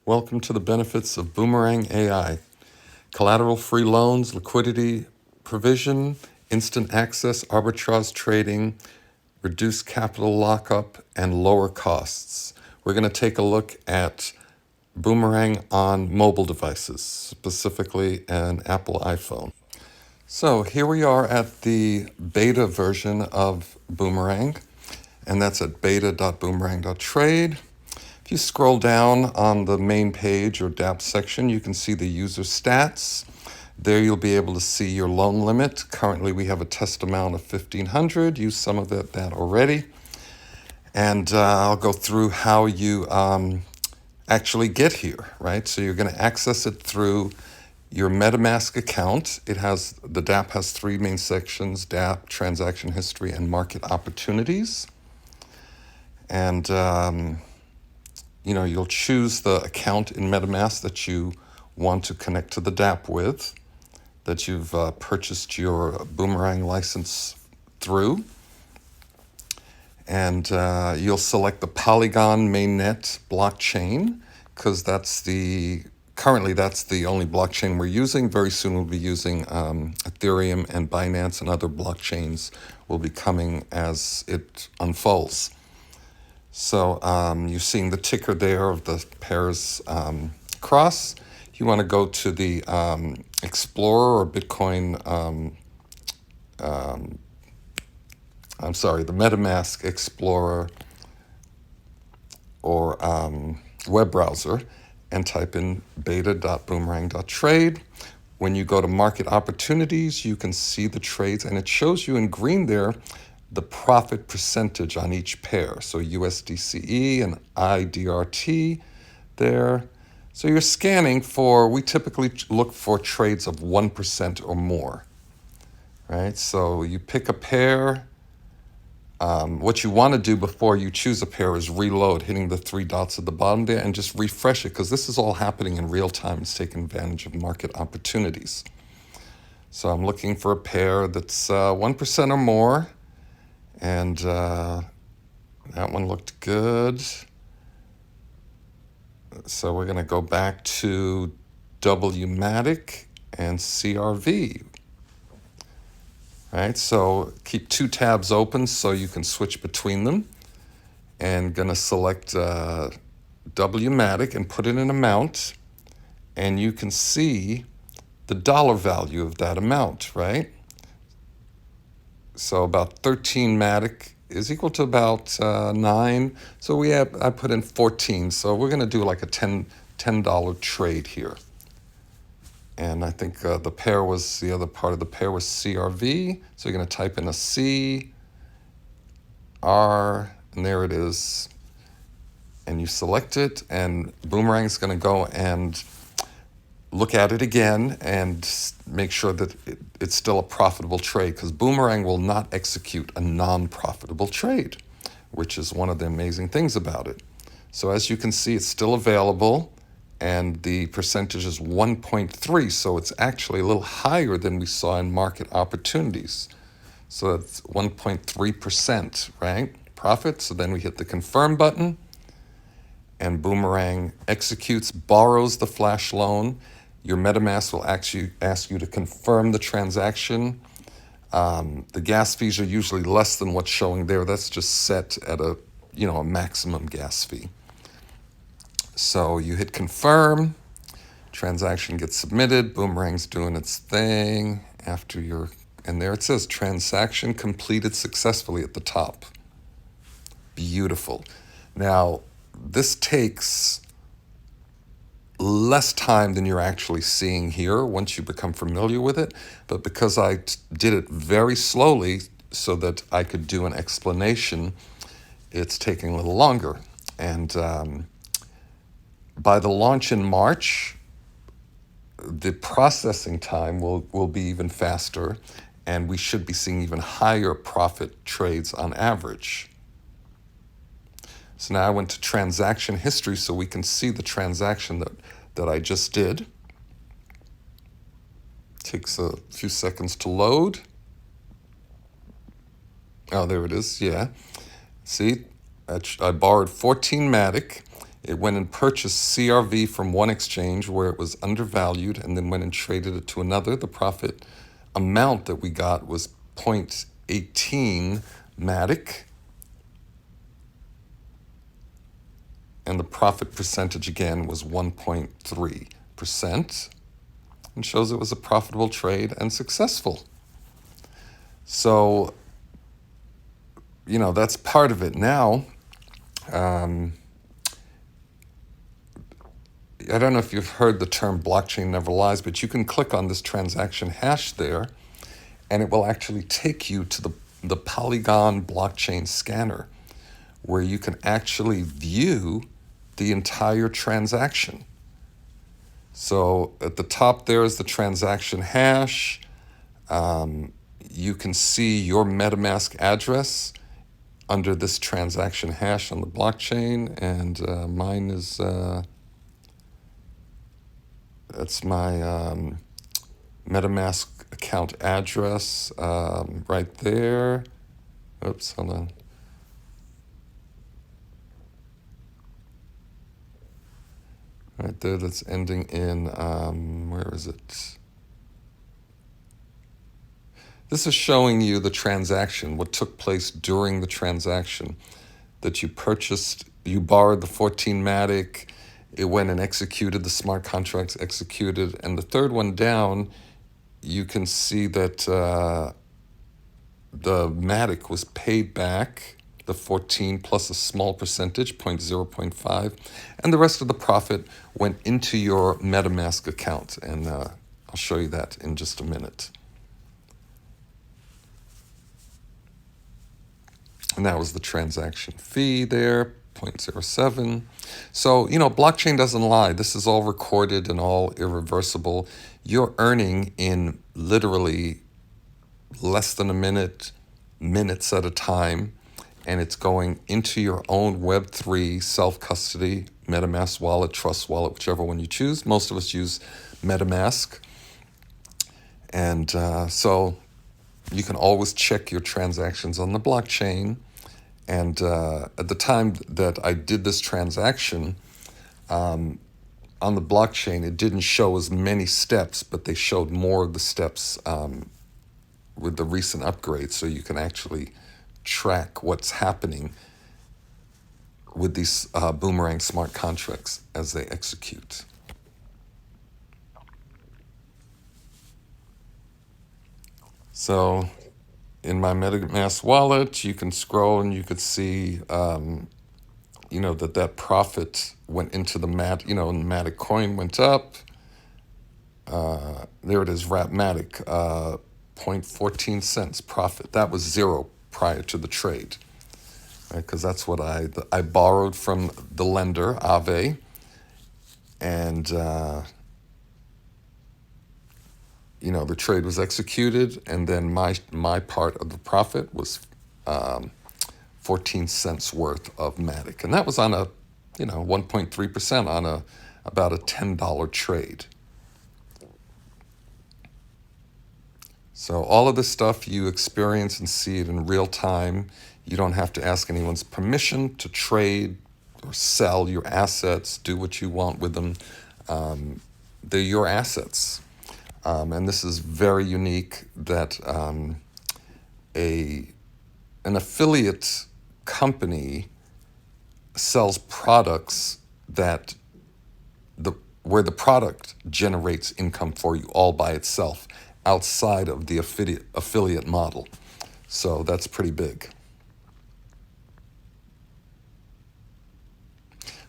Welcome to the benefits of Boomerang AI. Collateral-free loans, liquidity provision, instant access, arbitrage trading, reduced capital lockup, and lower costs. We're going to take a look at Boomerang on mobile devices, specifically an Apple iPhone. So here we are at the beta version of Boomerang, and that's at beta.boomerang.trade. If you scroll down on the main page or dApp section, you can see the user stats. There you'll be able to see your loan limit. Currently we have a test amount of $1,500. Use some of that already. And I'll go through how you actually get here, right? So you're going to access it through your MetaMask account. The dApp has three main sections: dApp, transaction history, and market opportunities. And you'll choose the account in MetaMask that you want to connect to the dApp with, that you've purchased your Boomerang license through. And you'll select the Polygon mainnet blockchain, because currently that's the only blockchain we're using. Very soon we'll be using Ethereum, and Binance and other blockchains will be coming as it unfolds. So you're seeing the ticker there of the pairs cross. You want to go to the Explorer or Bitcoin, the MetaMask Explorer or web browser and type in beta.boomerang.trade. When you go to market opportunities, you can see the trades, and it shows you in green there the profit percentage on each pair. So USDCE and IDRT there. So you're scanning we typically look for trades of 1% or more, right? So you pick a pair. What you want to do before you choose a pair is reload, hitting the three dots at the bottom there, and just refresh it, because this is all happening in real time. It's taking advantage of market opportunities. So I'm looking for a pair that's 1% or more. And that one looked good. So we're going to go back to WMatic and CRV. Right, so keep two tabs open so you can switch between them. And going to select WMatic and put in an amount. And you can see the dollar value of that amount, right? So about 13 Matic is equal to about 9. So I put in 14. So we're going to do like a $10 trade here. And I think the other part of the pair was CRV. So you're going to type in a C, R, and there it is. And you select it, and Boomerang is going to go and look at it again and make sure that it's still a profitable trade, because Boomerang will not execute a non-profitable trade, which is one of the amazing things about it. So as you can see, it's still available, and the percentage is 1.3, so it's actually a little higher than we saw in market opportunities. So it's 1.3%, right? Profit. So then we hit the confirm button, and Boomerang executes, borrows the flash loan. Your MetaMask will actually ask you to confirm the transaction. The gas fees are usually less than what's showing there. That's just set at a maximum gas fee. So you hit confirm, transaction gets submitted, Boomerang's doing its thing and there it says transaction completed successfully at the top. Beautiful. Now, this takes less time than you're actually seeing here once you become familiar with it, but because I did it very slowly so that I could do an explanation, it's taking a little longer. And by the launch in March, the processing time will be even faster, and we should be seeing even higher profit trades on average. So now I went to transaction history so we can see the transaction that I just did. Takes a few seconds to load. Oh, there it is, yeah. See, I borrowed 14 Matic, It went and purchased CRV from one exchange where it was undervalued and then went and traded it to another. The profit amount that we got was 0.18 Matic. And the profit percentage again was 1.3%, and shows it was a profitable trade and successful. So, that's part of it. Now, I don't know if you've heard the term blockchain never lies, but you can click on this transaction hash there, and it will actually take you to the Polygon blockchain scanner, where you can actually view the entire transaction. So at the top there is the transaction hash. You can see your MetaMask address under this transaction hash on the blockchain, and mine is, that's my MetaMask account address right there. Oops, hold on. Right there, that's ending in, where is it? This is showing you the transaction, what took place during the transaction, that you purchased, you borrowed the 14 Matic, it went and executed, the smart contracts executed, and the third one down, you can see that the Matic was paid back, the 14 plus a small percentage, 0.5, and the rest of the profit went into your MetaMask account, and I'll show you that in just a minute. And that was the transaction fee there, 0.07. So, blockchain doesn't lie. This is all recorded and all irreversible. You're earning in literally less than a minute, minutes at a time, and it's going into your own Web3 self-custody, MetaMask wallet, Trust wallet, whichever one you choose. Most of us use MetaMask. And so you can always check your transactions on the blockchain. And at the time that I did this transaction, on the blockchain, it didn't show as many steps, but they showed more of the steps with the recent upgrades, so you can actually track what's happening with these Boomerang smart contracts as they execute. So in my MetaMask wallet, you can scroll and you could see, that profit went into the and Matic coin went up. There it is, Matic, 0.14 cents profit. That was zero prior to the trade, right? Because that's what I borrowed from the lender, Aave, and the trade was executed, and then my part of the profit was 14 cents worth of Matic, and that was on a 1.3% on about a $10 trade. So all of this stuff you experience and see it in real time. You don't have to ask anyone's permission to trade or sell your assets, do what you want with them. They're your assets. And this is very unique that an affiliate company sells products where the product generates income for you all by itself, outside of the affiliate model. So that's pretty big.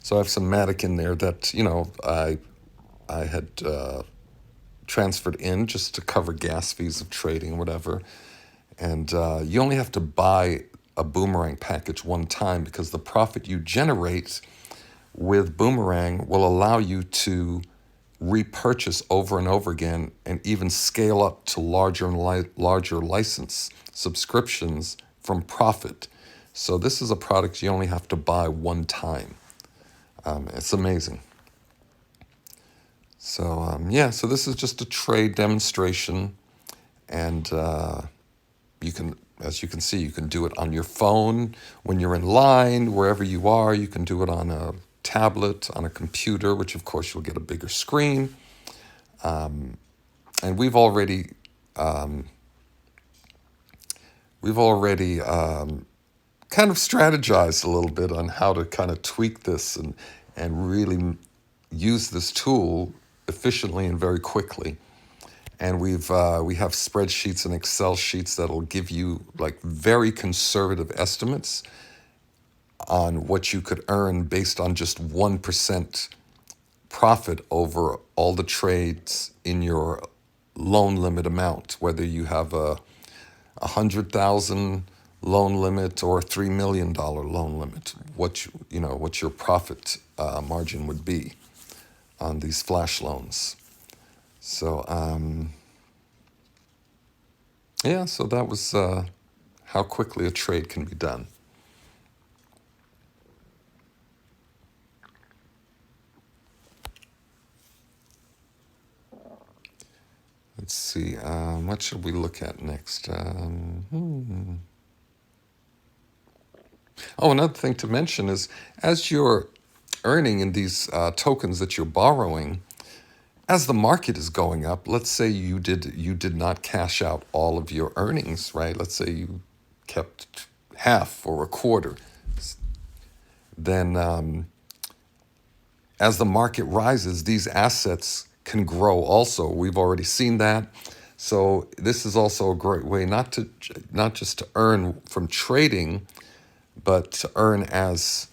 So I have some Matic in there that I had transferred in just to cover gas fees of trading, whatever. And you only have to buy a Boomerang package one time, because the profit you generate with Boomerang will allow you to repurchase over and over again, and even scale up to larger and larger license subscriptions from profit. So this is a product you only have to buy one time. It's amazing. So so this is just a trade demonstration, and as you can see, you can do it on your phone when you're in line, wherever you are. You can do it on a tablet, on a computer, which of course you'll get a bigger screen. And we've already kind of strategized a little bit on how to kind of tweak this and really use this tool efficiently and very quickly. And we have spreadsheets and Excel sheets that'll give you like very conservative estimates on what you could earn based on just 1% profit over all the trades in your loan limit amount, whether you have a 100,000 loan limit or a $3 million loan limit, what your profit margin would be on these flash loans. So so that was how quickly a trade can be done. Let's see, what should we look at next? Oh, another thing to mention is as you're earning in these tokens that you're borrowing, as the market is going up, let's say you did not cash out all of your earnings, right? Let's say you kept half or a quarter. Then as the market rises, these assets can grow also. We've already seen that. So this is also a great way not just to earn from trading, but to earn as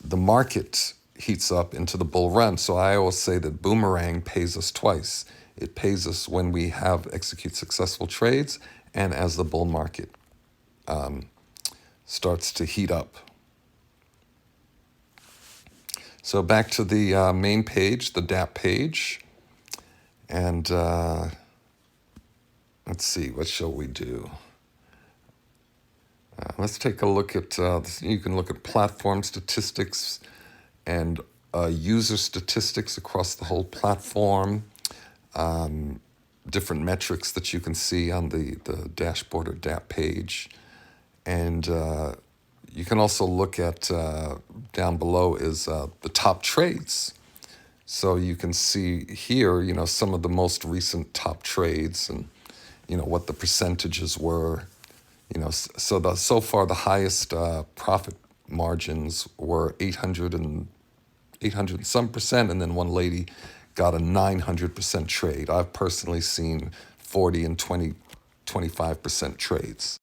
the market heats up into the bull run. So I always say that Boomerang pays us twice. It pays us when we execute successful trades and as the bull market starts to heat up. So back to the main page, the DAP page. And let's see, what shall we do? Let's take a look at, you can look at platform statistics and user statistics across the whole platform, different metrics that you can see on the dashboard or DAP page. And you can also look at, down below is the top trades. So you can see here, some of the most recent top trades and, what the percentages were. So far the highest profit margins were 800 and some percent, and then one lady got a 900% trade. I've personally seen 40 and 25% trades.